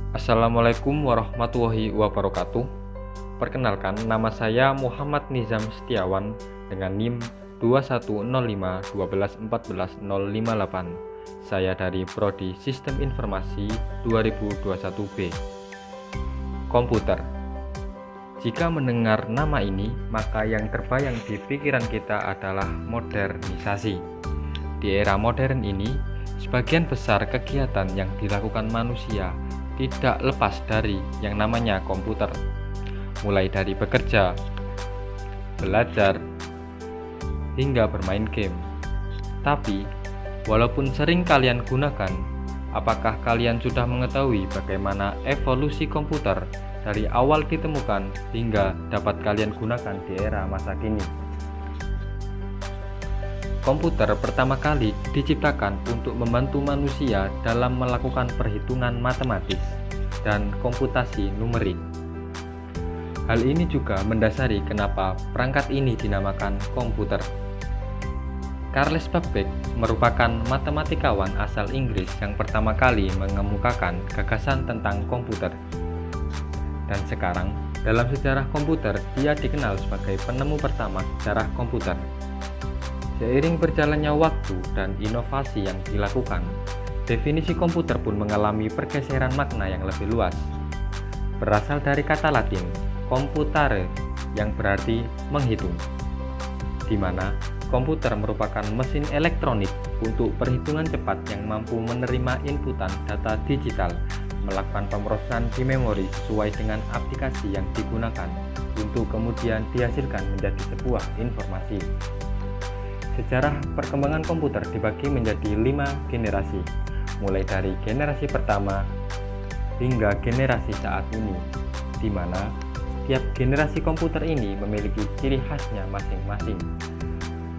Assalamualaikum warahmatullahi wabarakatuh. Perkenalkan, nama saya Muhammad Nizam Setiawan dengan NIM 210512141058. Saya dari Prodi Sistem Informasi 2021B. Komputer. Jika mendengar nama ini, maka yang terbayang di pikiran kita adalah modernisasi. Di era modern ini, sebagian besar kegiatan yang dilakukan manusia tidak lepas dari yang namanya komputer, mulai dari bekerja, belajar, hingga bermain game. Tapi, walaupun sering kalian gunakan, apakah kalian sudah mengetahui bagaimana evolusi komputer dari awal ditemukan hingga dapat kalian gunakan di era masa kini? Komputer pertama kali diciptakan untuk membantu manusia dalam melakukan perhitungan matematis dan komputasi numerik. Hal ini juga mendasari kenapa perangkat ini dinamakan komputer. Charles Babbage merupakan matematikawan asal Inggris yang pertama kali mengemukakan gagasan tentang komputer. Dan sekarang, dalam sejarah komputer, dia dikenal sebagai penemu pertama sejarah komputer. Seiring berjalannya waktu dan inovasi yang dilakukan, definisi komputer pun mengalami pergeseran makna yang lebih luas. Berasal dari kata Latin computare yang berarti menghitung, di mana komputer merupakan mesin elektronik untuk perhitungan cepat yang mampu menerima inputan data digital, melakukan pemrosesan di memori sesuai dengan aplikasi yang digunakan untuk kemudian dihasilkan menjadi sebuah informasi. Sejarah perkembangan komputer dibagi menjadi 5 generasi, mulai dari generasi pertama hingga generasi saat ini, di mana setiap generasi komputer ini memiliki ciri khasnya masing-masing.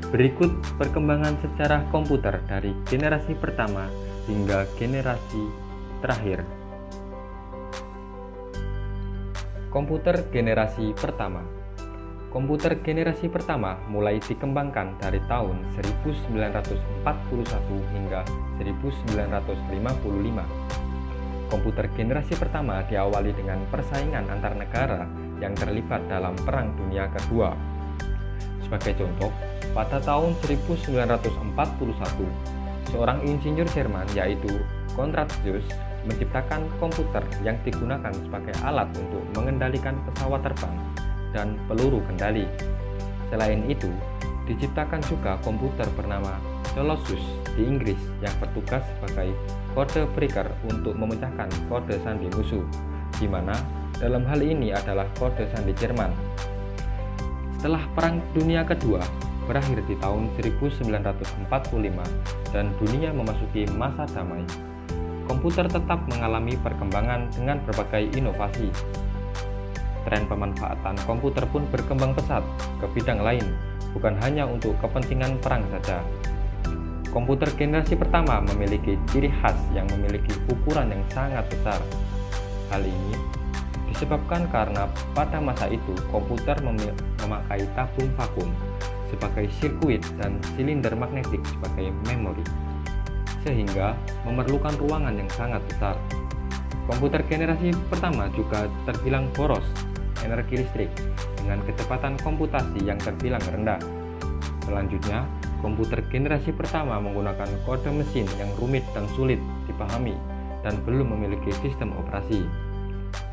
Berikut perkembangan sejarah komputer dari generasi pertama hingga generasi terakhir. Komputer generasi pertama. Komputer generasi pertama mulai dikembangkan dari tahun 1941 hingga 1955. Komputer generasi pertama diawali dengan persaingan antar negara yang terlibat dalam Perang Dunia Kedua. Sebagai contoh, pada tahun 1941, seorang insinyur Jerman yaitu Konrad Zuse menciptakan komputer yang digunakan sebagai alat untuk mengendalikan pesawat terbang dan peluru kendali. Selain itu, diciptakan juga komputer bernama Colossus di Inggris yang bertugas sebagai kode breaker untuk memecahkan kode sandi musuh, di mana dalam hal ini adalah kode sandi Jerman. Setelah Perang Dunia Kedua berakhir di tahun 1945 dan dunia memasuki masa damai, komputer tetap mengalami perkembangan dengan berbagai inovasi. Tren pemanfaatan komputer pun berkembang pesat ke bidang lain, bukan hanya untuk kepentingan perang saja. Komputer generasi pertama memiliki ciri khas yang memiliki ukuran yang sangat besar. Hal ini disebabkan karena pada masa itu komputer memakai tabung vakum sebagai sirkuit dan silinder magnetik sebagai memori, sehingga memerlukan ruangan yang sangat besar. Komputer generasi pertama juga terbilang boros energi listrik dengan kecepatan komputasi yang terbilang rendah. Selanjutnya, komputer generasi pertama menggunakan kode mesin yang rumit dan sulit dipahami dan belum memiliki sistem operasi,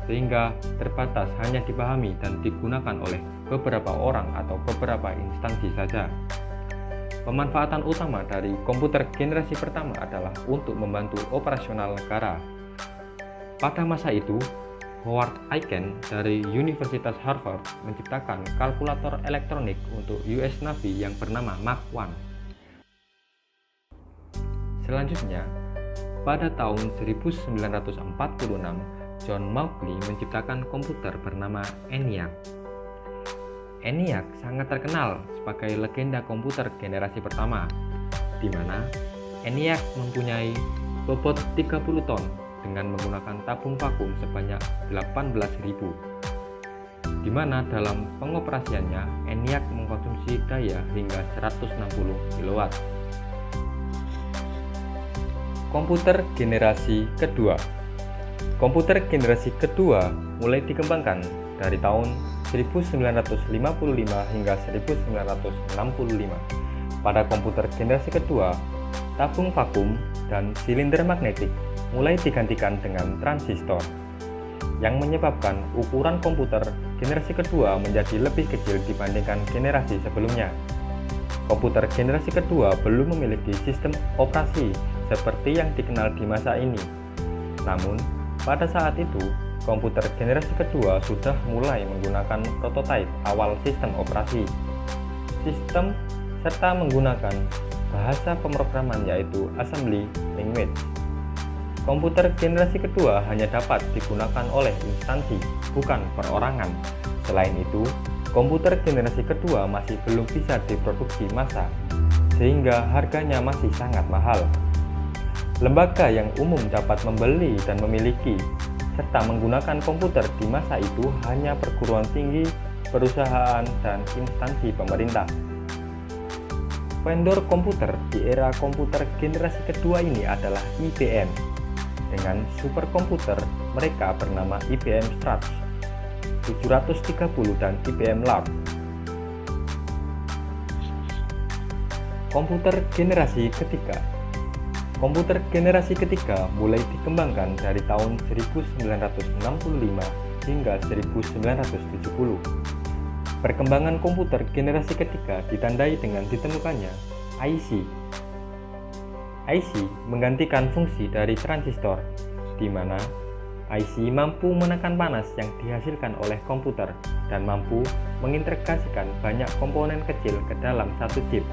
sehingga terbatas hanya dipahami dan digunakan oleh beberapa orang atau beberapa instansi saja. Pemanfaatan utama dari komputer generasi pertama adalah untuk membantu operasional negara. Pada masa itu, Howard Aiken dari Universitas Harvard menciptakan kalkulator elektronik untuk US Navy yang bernama Mark I. Selanjutnya, pada tahun 1946, John Mauchly menciptakan komputer bernama ENIAC. ENIAC sangat terkenal sebagai legenda komputer generasi pertama, di mana ENIAC mempunyai bobot 30 ton dengan menggunakan tabung vakum sebanyak 18.000, di mana dalam pengoperasiannya ENIAC mengkonsumsi daya hingga 160 kW. Komputer generasi kedua. Komputer generasi kedua mulai dikembangkan dari tahun 1955 hingga 1965. Pada komputer generasi kedua, tabung vakum dan silinder magnetik mulai digantikan dengan transistor, yang menyebabkan ukuran komputer generasi kedua menjadi lebih kecil dibandingkan generasi sebelumnya. Komputer generasi kedua belum memiliki sistem operasi seperti yang dikenal di masa ini. Namun, pada saat itu, komputer generasi kedua sudah mulai menggunakan prototipe awal sistem operasi, sistem serta menggunakan bahasa pemrograman yaitu assembly language. Komputer generasi kedua hanya dapat digunakan oleh instansi, bukan perorangan. Selain itu, komputer generasi kedua masih belum bisa diproduksi massa, sehingga harganya masih sangat mahal. Lembaga yang umum dapat membeli dan memiliki serta menggunakan komputer di masa itu hanya perguruan tinggi, perusahaan, dan instansi pemerintah. Vendor komputer di era komputer generasi kedua ini adalah IBM. Dengan superkomputer mereka bernama IBM Struts 730 dan IBM Lark. Komputer generasi ketiga. Komputer generasi ketiga mulai dikembangkan dari tahun 1965 hingga 1970. Perkembangan komputer generasi ketiga ditandai dengan ditemukannya IC. IC menggantikan fungsi dari transistor, di mana IC mampu menekan panas yang dihasilkan oleh komputer dan mampu mengintegrasikan banyak komponen kecil ke dalam satu chip,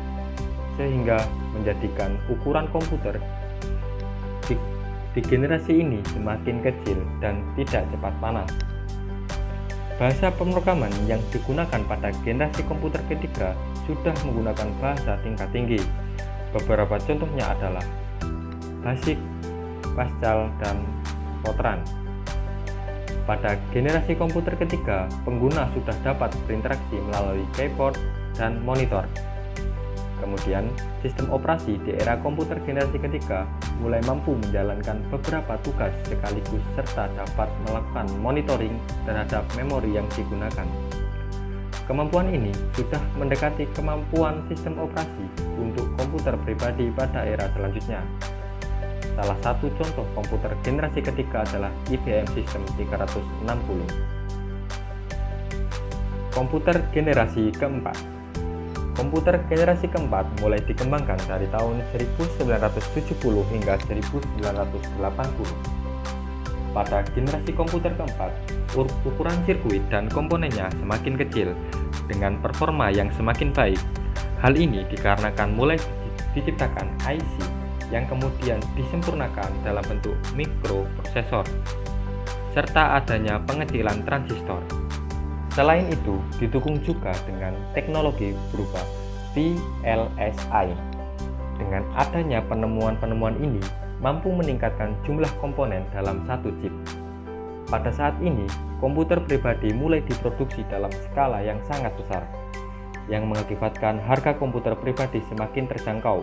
sehingga menjadikan ukuran komputer di generasi ini semakin kecil dan tidak cepat panas. Bahasa pemrograman yang digunakan pada generasi komputer ketiga sudah menggunakan bahasa tingkat tinggi. Beberapa contohnya adalah BASIC, Pascal, dan Fortran. Pada generasi komputer ketiga, pengguna sudah dapat berinteraksi melalui keyboard dan monitor. Kemudian, sistem operasi di era komputer generasi ketiga mulai mampu menjalankan beberapa tugas sekaligus serta dapat melakukan monitoring terhadap memori yang digunakan. Kemampuan ini sudah mendekati kemampuan sistem operasi untuk komputer pribadi pada era selanjutnya. Salah satu contoh komputer generasi ketiga adalah IBM System 360. Komputer generasi keempat. Komputer generasi keempat mulai dikembangkan dari tahun 1970 hingga 1980. Pada generasi komputer keempat, ukuran sirkuit dan komponennya semakin kecil dengan performa yang semakin baik. Hal ini dikarenakan mulai diciptakan IC yang kemudian disempurnakan dalam bentuk mikroprosesor serta adanya pengecilan transistor. Selain itu, didukung juga dengan teknologi berupa VLSI. Dengan adanya penemuan-penemuan ini, mampu meningkatkan jumlah komponen dalam satu chip. Pada saat ini, komputer pribadi mulai diproduksi dalam skala yang sangat besar, yang mengakibatkan harga komputer pribadi semakin terjangkau,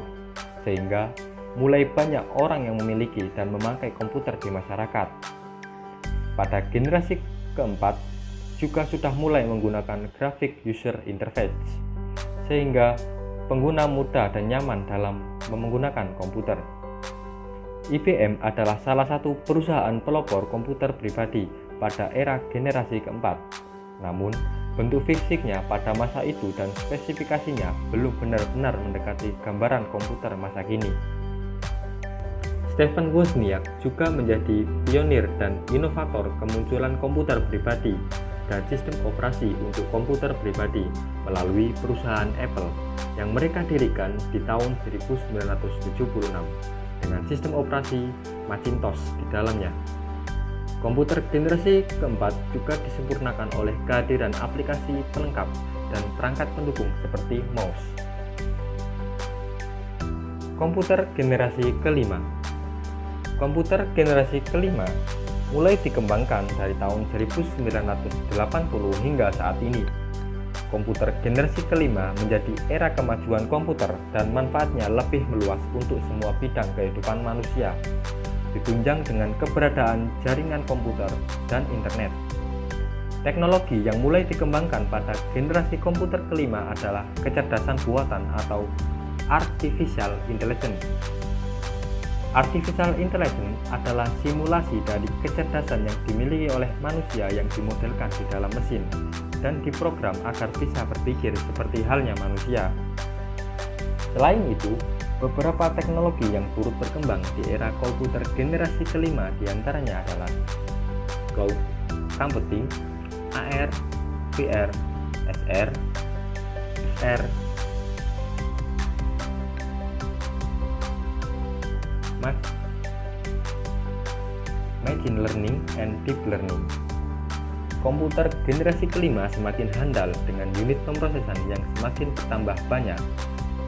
sehingga mulai banyak orang yang memiliki dan memakai komputer di masyarakat. Pada generasi keempat, juga sudah mulai menggunakan graphic user interface, sehingga pengguna mudah dan nyaman dalam menggunakan komputer. IBM adalah salah satu perusahaan pelopor komputer pribadi pada era generasi keempat. Namun, bentuk fisiknya pada masa itu dan spesifikasinya belum benar-benar mendekati gambaran komputer masa kini. Stephen Wozniak juga menjadi pionir dan inovator kemunculan komputer pribadi dan sistem operasi untuk komputer pribadi melalui perusahaan Apple yang mereka dirikan di tahun 1976 dengan sistem operasi Macintosh di dalamnya. Komputer generasi keempat juga disempurnakan oleh kehadiran aplikasi pelengkap dan perangkat pendukung seperti mouse. Komputer generasi kelima. Komputer generasi kelima mulai dikembangkan dari tahun 1980 hingga saat ini. Komputer generasi kelima menjadi era kemajuan komputer dan manfaatnya lebih meluas untuk semua bidang kehidupan manusia. ditunjang dengan keberadaan jaringan komputer dan internet. Teknologi yang mulai dikembangkan pada generasi komputer kelima adalah kecerdasan buatan atau artificial intelligence. Artificial intelligence adalah simulasi dari kecerdasan yang dimiliki oleh manusia yang dimodelkan di dalam mesin dan diprogram agar bisa berpikir seperti halnya manusia. Selain itu, beberapa teknologi yang turut berkembang di era komputer generasi kelima diantaranya adalah cloud computing, AR, VR, SR, XR, machine learning, and deep learning. Komputer generasi kelima semakin handal dengan unit pemrosesan yang semakin bertambah banyak,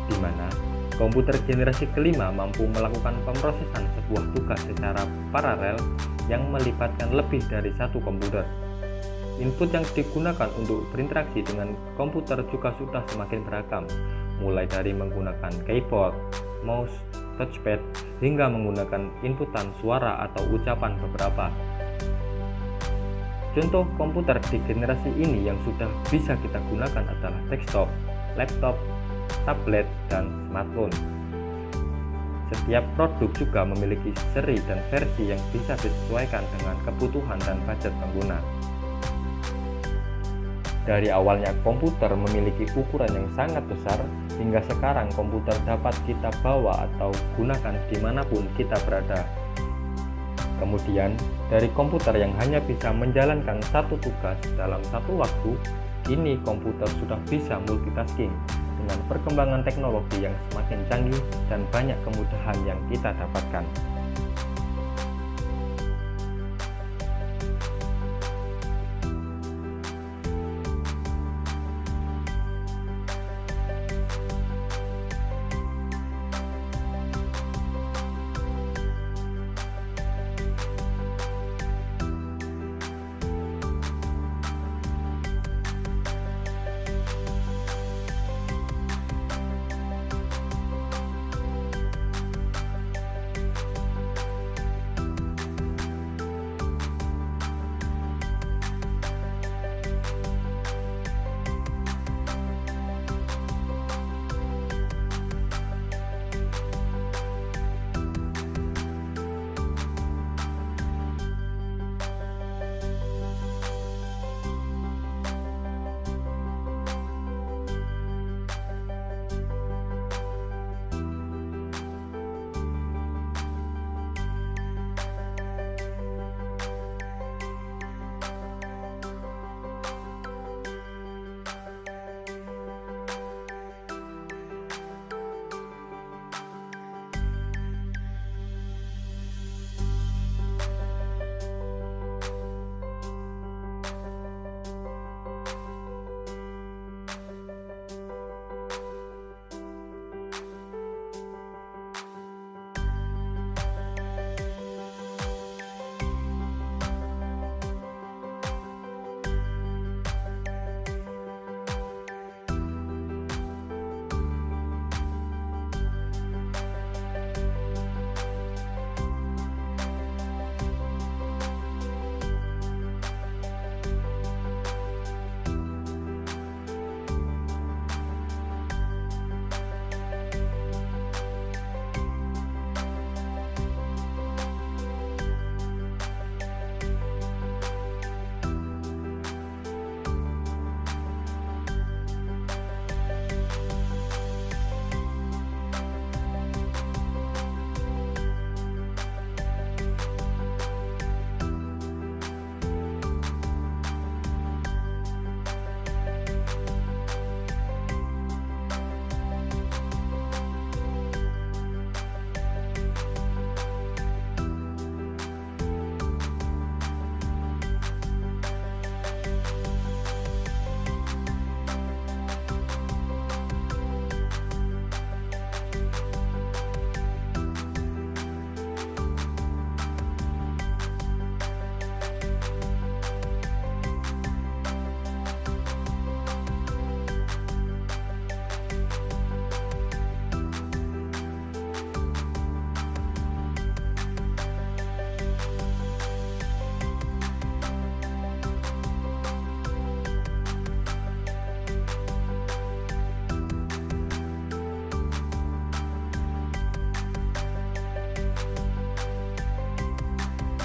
di mana komputer generasi kelima mampu melakukan pemrosesan sebuah tugas secara paralel yang melibatkan lebih dari satu komputer. Input yang digunakan untuk berinteraksi dengan komputer juga sudah semakin beragam, mulai dari menggunakan keyboard, mouse, touchpad, hingga menggunakan inputan suara atau ucapan beberapa. Contoh komputer di generasi ini yang sudah bisa kita gunakan adalah desktop, laptop, tablet, dan smartphone. Setiap produk juga memiliki seri dan versi yang bisa disesuaikan dengan kebutuhan dan budget pengguna. Dari awalnya komputer memiliki ukuran yang sangat besar, hingga sekarang komputer dapat kita bawa atau gunakan dimanapun kita berada. Kemudian, dari komputer yang hanya bisa menjalankan satu tugas dalam satu waktu, kini komputer sudah bisa multitasking dengan perkembangan teknologi yang semakin canggih dan banyak kemudahan yang kita dapatkan.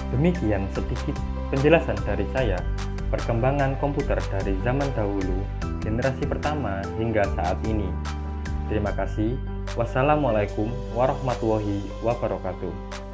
Demikian sedikit penjelasan dari saya, perkembangan komputer dari zaman dahulu, generasi pertama hingga saat ini. Terima kasih. Wassalamualaikum warahmatullahi wabarakatuh.